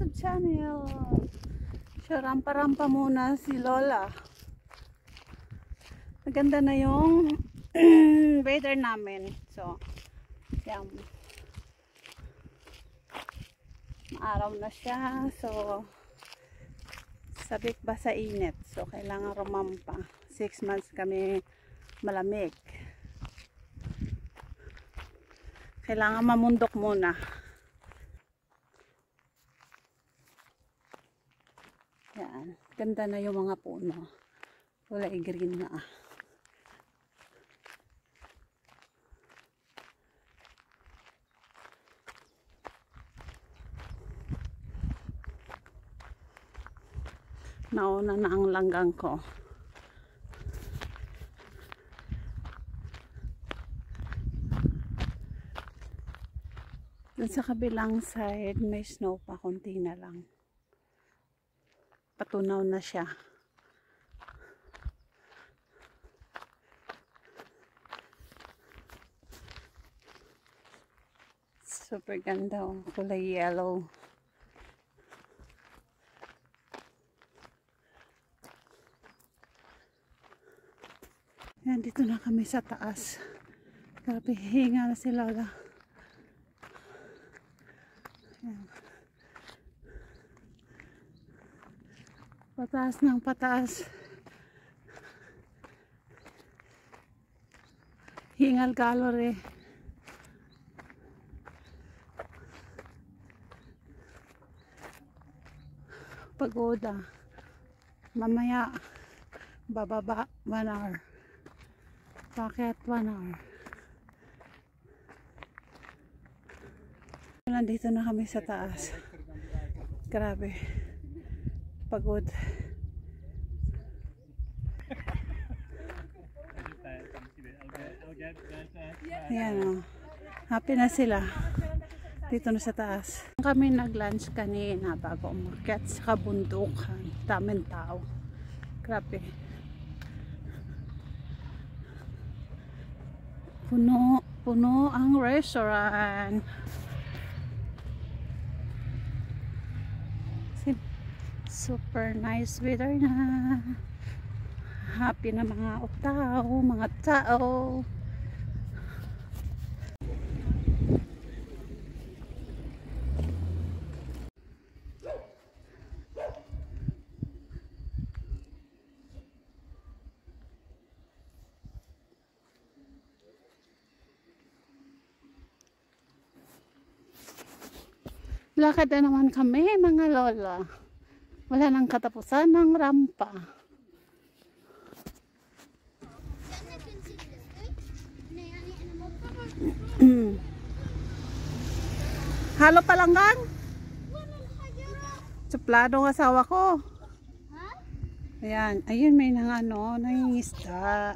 YouTube channel. So, rampa-rampa muna si Lola. Maganda na yung weather namin. So, yan. Maaraw na siya. So, sabik ba sa init. So, kailangan rumampa. 6 months kami malamig. Kailangan mamundok muna. Yan. Ganda na yung mga puno. Kulay green na. Nauna na ang langgang ko. Dun sa kabilang side, may snow pa, konti na lang. Patunaw na siya. Super ganda, oh. Kulay yellow. Yan, dito na kami sa taas. Grabe, hinga na si Lola. Yan. Pataas ng pataas. Hingal galore. Pagoda. Mamaya bababa 1 hour. Paket 1 hour. Nandito na kami sa taas. Grabe. Pagod. Ayan, oh. Happy na sila. Dito na sa taas. Kami nag-lunch kanina bago umakyat sa kabundukan. Daming tao. Grabe. Puno ang restaurant. Super nice weather na. Happy na mga tao. Lakad na naman kami mga lola. Wala nang katapusan ng rampa. Halo palanggan? Suplado ng asawa ko. Ayan, ayun may nangisda.